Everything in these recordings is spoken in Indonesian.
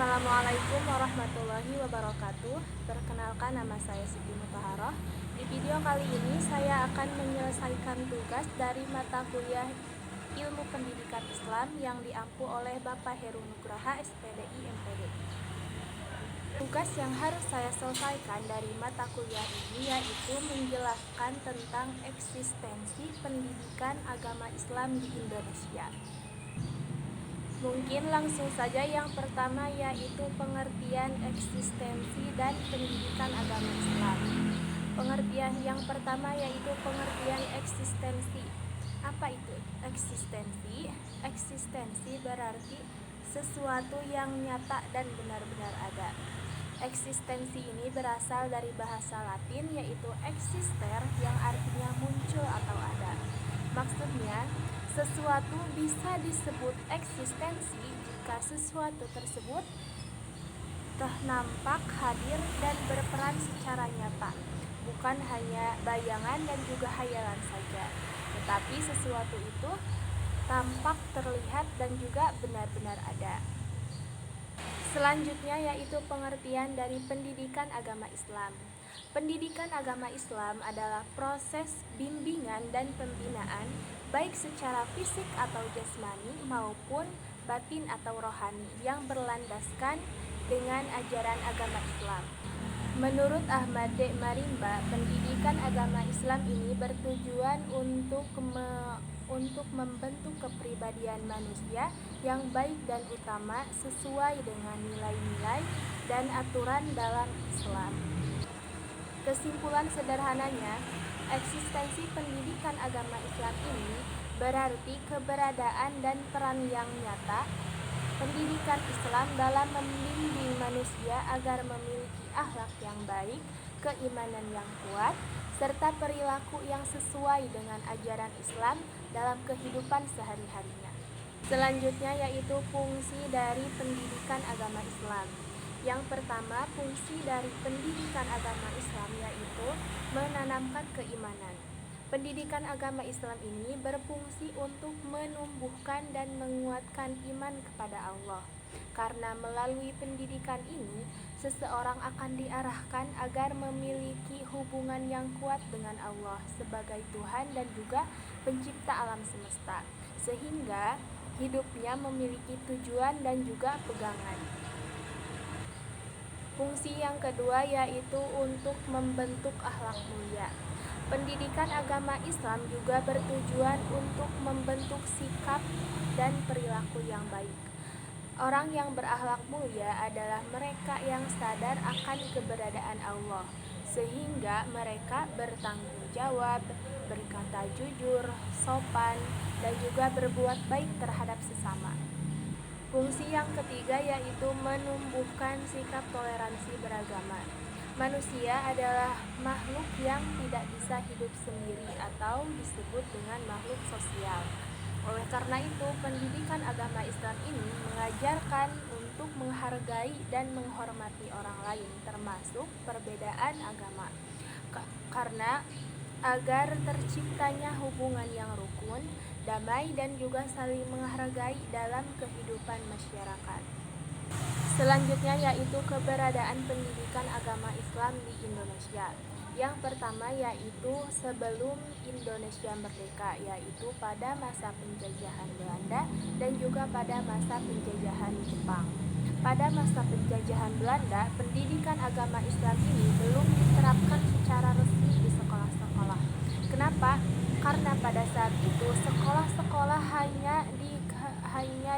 Assalamualaikum warahmatullahi wabarakatuh. Perkenalkan, nama saya Siti Mutahharoh. Di video kali ini saya akan menyelesaikan tugas dari mata kuliah Ilmu Pendidikan Islam yang diampu oleh Bapak Heru Nugraha, SPDI MPD. Tugas yang harus saya selesaikan dari mata kuliah ini yaitu menjelaskan tentang eksistensi pendidikan agama Islam di Indonesia. Mungkin langsung saja, yang pertama yaitu pengertian eksistensi dan pendidikan agama Islam. Pengertian yang pertama yaitu pengertian eksistensi. Apa itu eksistensi? Eksistensi berarti sesuatu yang nyata dan benar-benar ada. Eksistensi ini berasal dari bahasa Latin yaitu exister yang artinya muncul atau ada. Maksudnya, sesuatu bisa disebut eksistensi jika sesuatu tersebut nampak, hadir, dan berperan secara nyata, bukan hanya bayangan dan juga hayalan saja, tetapi sesuatu itu tampak, terlihat, dan juga benar-benar ada. Selanjutnya yaitu pengertian dari pendidikan agama Islam. Pendidikan agama Islam adalah proses bimbingan dan pembinaan baik secara fisik atau jasmani maupun batin atau rohani yang berlandaskan dengan ajaran agama Islam. Menurut Ahmad D. Marimba, pendidikan agama Islam ini bertujuan untuk membentuk kepribadian manusia yang baik dan utama sesuai dengan nilai-nilai dan aturan dalam Islam. Kesimpulan sederhananya, eksistensi pendidikan agama Islam ini berarti keberadaan dan peran yang nyata pendidikan Islam dalam membimbing manusia agar memiliki akhlak yang baik, keimanan yang kuat, serta perilaku yang sesuai dengan ajaran Islam dalam kehidupan sehari-harinya. Selanjutnya yaitu fungsi dari pendidikan agama Islam. Yang pertama, fungsi dari pendidikan agama Islam yaitu menanamkan keimanan. Pendidikan agama Islam ini berfungsi untuk menumbuhkan dan menguatkan iman kepada Allah. Karena melalui pendidikan ini, seseorang akan diarahkan agar memiliki hubungan yang kuat dengan Allah sebagai Tuhan dan juga pencipta alam semesta, sehingga hidupnya memiliki tujuan dan juga pegangan. Fungsi yang kedua yaitu untuk membentuk akhlak mulia. Pendidikan agama Islam juga bertujuan untuk membentuk sikap dan perilaku yang baik. Orang yang berakhlak mulia adalah mereka yang sadar akan keberadaan Allah, sehingga mereka bertanggung jawab, berkata jujur, sopan, dan juga berbuat baik terhadap sesama. Fungsi yang ketiga yaitu menumbuhkan sikap toleransi beragama. Manusia adalah makhluk yang tidak bisa hidup sendiri atau disebut dengan makhluk sosial. Oleh karena itu, pendidikan agama Islam ini mengajarkan untuk menghargai dan menghormati orang lain, termasuk perbedaan agama. Karena agar terciptanya hubungan yang rukun, damai, dan juga saling menghargai dalam kehidupan masyarakat. Selanjutnya yaitu keberadaan pendidikan agama Islam di Indonesia. Yang pertama yaitu sebelum Indonesia merdeka, yaitu pada masa penjajahan Belanda dan juga pada masa penjajahan Jepang. Pada masa penjajahan Belanda, pendidikan agama Islam ini belum diterapkan secara resmi di sekolah-sekolah. Kenapa? Karena pada saat itu sekolah-sekolah hanya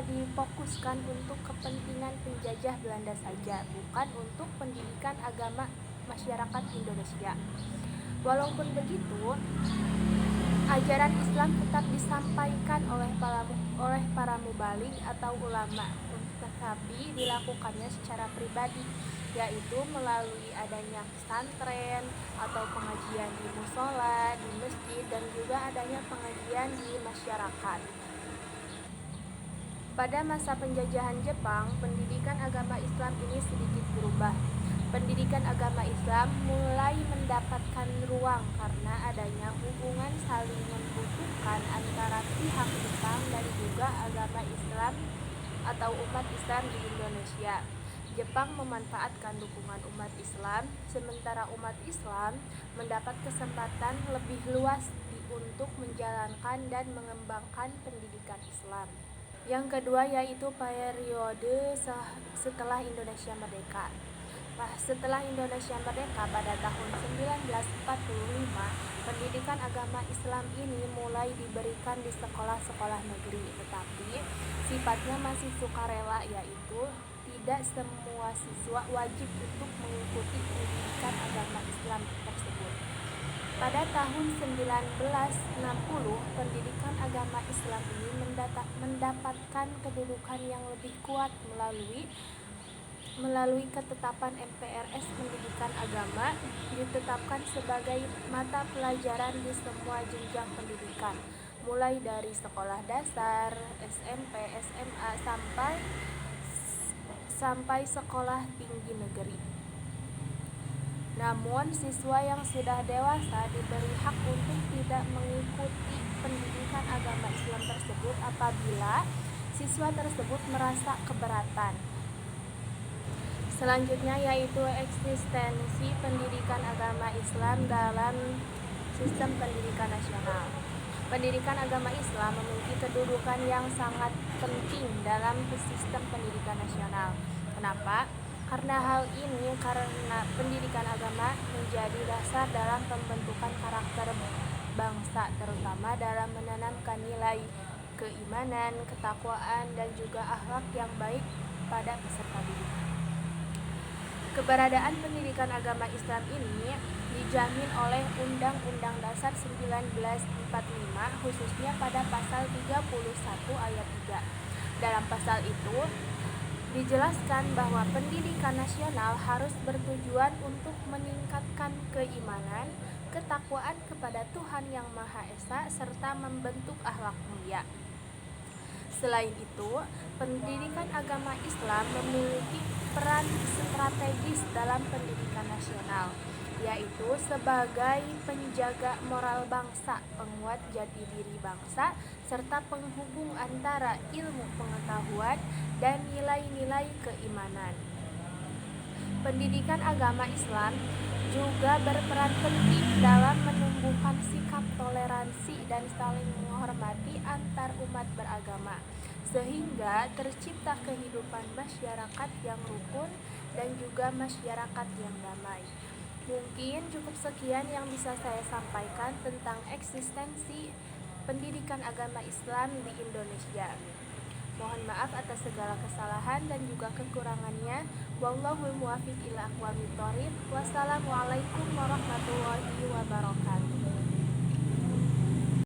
difokuskan untuk kepentingan penjajah Belanda saja, bukan untuk pendidikan agama masyarakat Indonesia. Walaupun begitu, ajaran Islam tetap disampaikan oleh para mubaligh atau ulama, tetapi dilakukannya secara pribadi, yaitu melalui adanya pesantren atau pengajian di musola, di masjid, dan juga adanya pengajian di masyarakat. Pada masa penjajahan Jepang, pendidikan agama Islam ini sedikit berubah. Pendidikan agama Islam mulai mendapatkan ruang karena adanya hubungan saling membutuhkan antara pihak Jepang dan juga agama Islam atau umat Islam di Indonesia. Jepang memanfaatkan dukungan umat Islam, sementara umat Islam mendapat kesempatan lebih luas untuk menjalankan dan mengembangkan pendidikan Islam. Yang kedua yaitu periode setelah Indonesia merdeka. Setelah Indonesia merdeka pada tahun 1945, pendidikan agama Islam ini mulai diberikan di sekolah-sekolah negeri, tetapi sifatnya masih sukarela, yaitu tidak semua siswa wajib untuk mengikuti pendidikan agama Islam tersebut. Pada tahun 1960, pendidikan agama Islam ini mendapatkan kedudukan yang lebih kuat melalui ketetapan MPRS Pendidikan Agama, ditetapkan sebagai mata pelajaran di semua jenjang pendidikan, mulai dari sekolah dasar, SMP, SMA, sampai sekolah tinggi negeri. Namun, siswa yang sudah dewasa diberi hak untuk tidak mengikuti pendidikan agama Islam tersebut apabila siswa tersebut merasa keberatan. Selanjutnya yaitu eksistensi pendidikan agama Islam dalam sistem pendidikan nasional. Pendidikan agama Islam memiliki kedudukan yang sangat penting dalam sistem pendidikan nasional. Kenapa? Karena pendidikan agama menjadi dasar dalam pembentukan karakter bangsa, terutama dalam menanamkan nilai keimanan, ketakwaan, dan juga akhlak yang baik pada peserta didik. Keberadaan pendidikan agama Islam ini dijamin oleh Undang-Undang Dasar 1945, khususnya pada pasal 31 ayat 3. Dalam pasal itu dijelaskan bahwa pendidikan nasional harus bertujuan untuk meningkatkan keimanan, ketakwaan kepada Tuhan Yang Maha Esa, serta membentuk akhlak mulia. Selain itu, pendidikan agama Islam memiliki peran strategis dalam pendidikan nasional, yaitu sebagai penjaga moral bangsa, penguat jati diri bangsa, serta penghubung antara ilmu pengetahuan dan nilai-nilai keimanan. Pendidikan agama Islam juga berperan penting dalam menumbuhkan sikap toleransi dan saling menghormati antar umat beragama, sehingga tercipta kehidupan masyarakat yang rukun dan juga masyarakat yang damai. Mungkin cukup sekian yang bisa saya sampaikan tentang eksistensi pendidikan agama Islam di Indonesia. Mohon maaf atas segala kesalahan dan juga kekurangannya. Wallahul muwaffiq ila aqwamit thoriq. Wassalamualaikum warahmatullahi wabarakatuh.